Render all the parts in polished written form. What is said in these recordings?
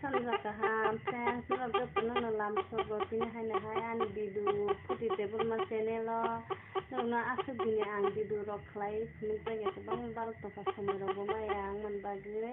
सानजा गाहाम फ्रेन्ड्स नोंनो लामसगोन हाय आं बिदु फुटि टेबल चेनेल नोंना आसुगिनि आं बिदु रख्लाय फुनि जायगा गोबां बार'था समाव माया आं मोनबागै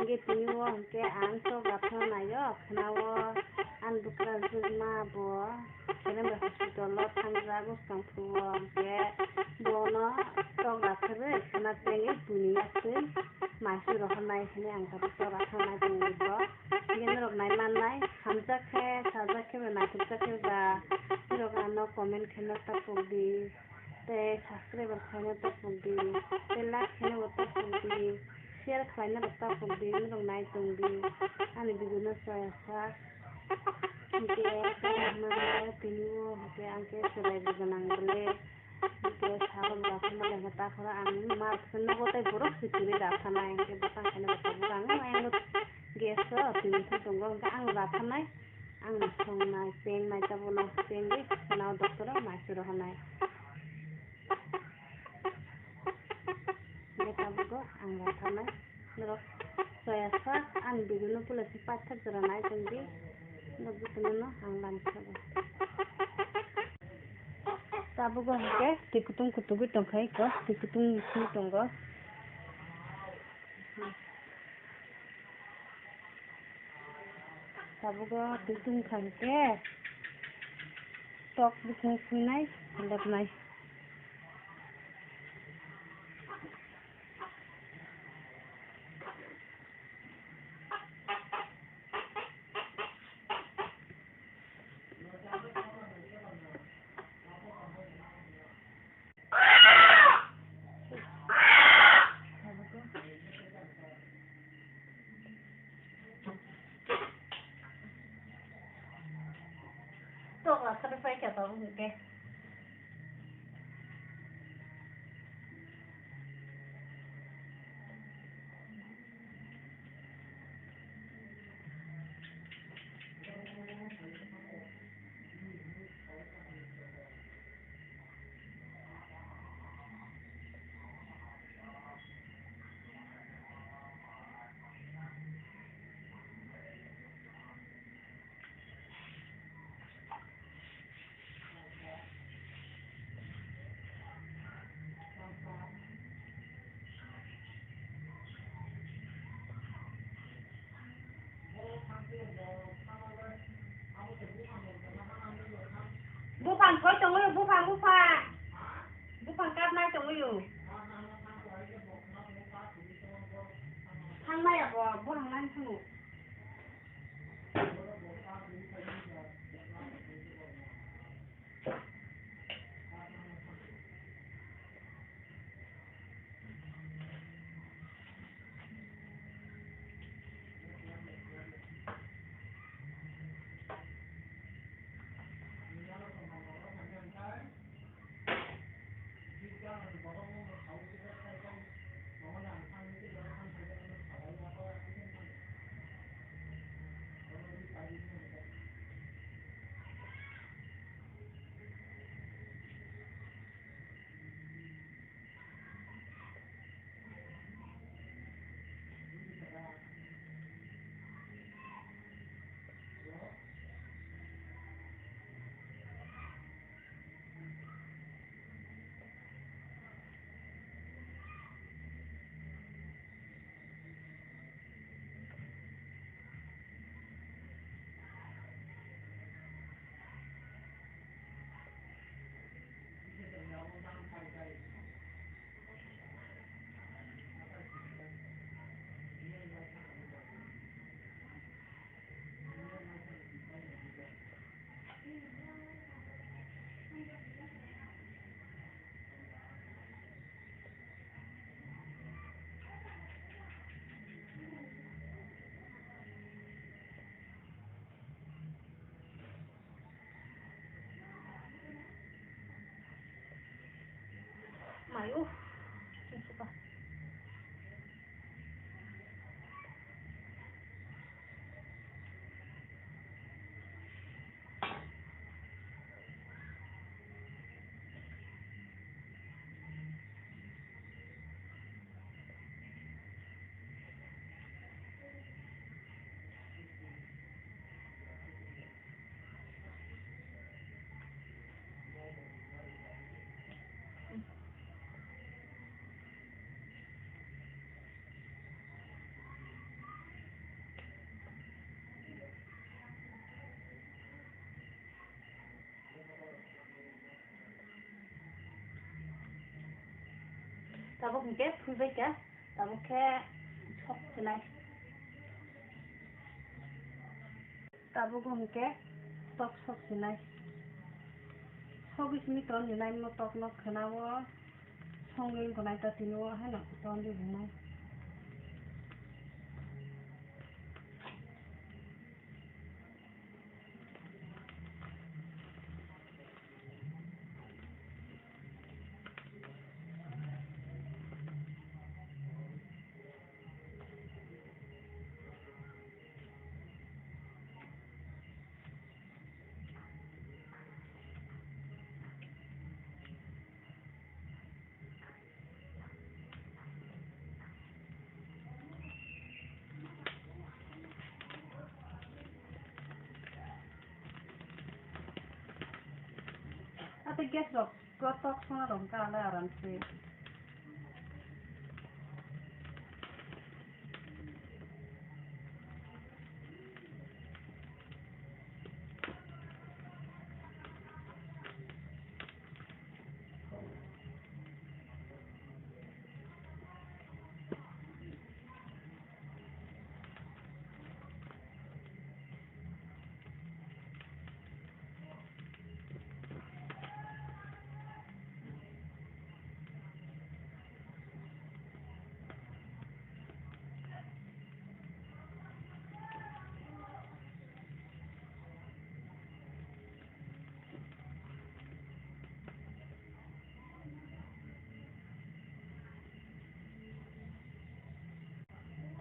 गेटिनि वंके आं तो गाथा नायो खनाव आं दुखरा जुमा बो जेनेबा हस्पिटाल थांजा गुस्तां फुवा के बोनो तो गाथरे खना तेंगे दुनियासै मासि रहनाय खने आं गाथा राखनाय दंबो बिनो रखनाय माननाय हामजाखे साजाखे नाथुरजाखे बा रगानो कमेन्ट खेनो तपुदी ते सब्सक्राइबर खाने तपुदी ते लाइक खेने तपुदी शेयर खाने तपुदी रखनाय दंदी आंनि बिदिनो सयसा के माने तिनिओ के आंके सोलाय गोनां बले के साबन गाखोना लेंगा ताखरा आं मार्कसनो गताय बरफ सिथिरि दाखानाय के बतांखाने बताबो आं गेस तिनिथि दंगो आं राखानाय आं संनाय पेंनाय ताबो पेंगे नाव डक्टर मासुर होनाय बेताबो आं राखानाय नरक सयसा आं बिदिनो पुलिस पाथर जरानाय दंदि नबुतनो आं लानसबो ताबो के टिकुतुं कुतुबि टंखाय को टिकुतुं नि टंगो ताबो टिकुतुं खांके टक बिखं सुनाय लेबनाय तो रास्ता पे क्या था उनके bukan kau tunggu bukan karena tunggu hang mai apa bukan lain tunggu Tabuk hingke fulbai ka tabuk ke sok sinai tabuk hingke tok sok sinai sok ismi ton sinai mo tok no khenawo songeng konai ta tinu hano ton di sinai Tapi gas dok, kotok sana dong kalau aran sih.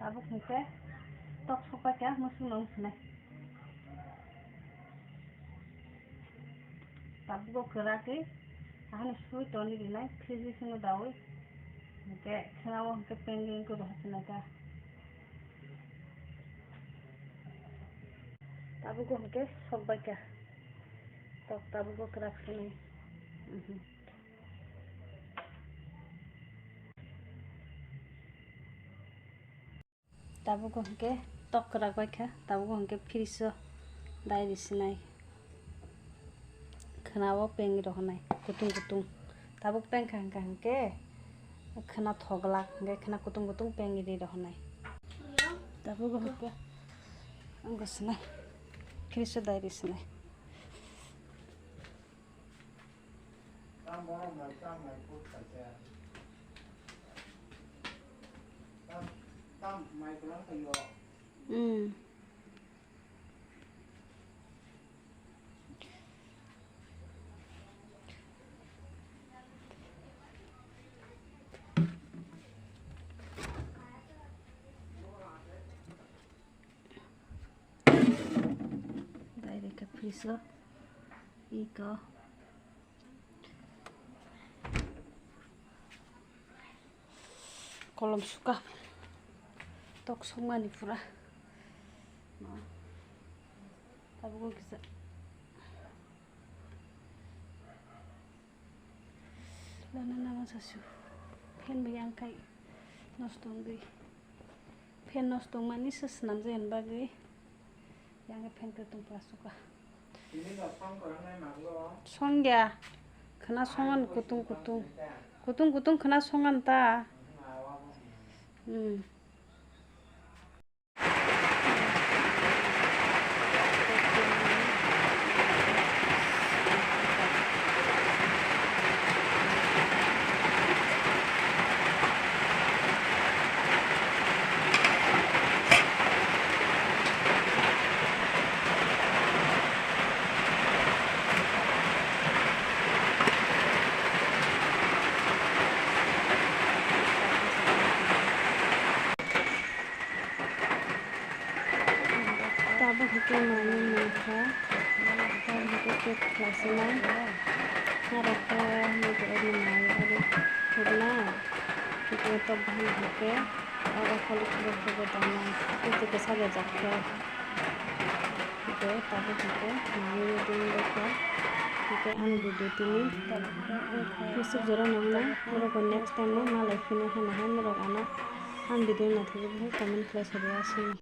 Tabuk hingke tok sopak ya musuh nong senai. Tabuk go keraki, ahani sui toni dinai, krisis ngu dawi. Hingke kenawo hingke pengen ko doh senai ka. Tabuk go hingke sopak ya. Tok tabuk go kerak senai. Tabuk go hingke tok kerak baika, tabuk go hingke friso dai disinai. Kenawo pengi doh nai, kutung kutung. Tabuk peng hingke kena thoglak, hingke kena kutung kutung pengi di doh nai. Tabuk go hingke anggo senai, friso dai disinai. Dai ke friso iko kolom suka tok somani pura tabuk go kisa lana nama sasu pen bayangkai nostong gui pen nostong mani sesnam jen bagi yang pen ketung pasuka songya kena songan kutung kutung kutung kutung kena songan ta tabuk hingke mani mangka tabuk hingke klasina naraka hingke ori mai ori kurna hingke tok bahan hingke ora khali khali khali dana hingke kesaga jakka hingke tabuk hingke mani ding deka hingke an dudu tini yusuf jora namna muroko next time mo malai fina hana han murok ana an video na thigi comment class hobe asini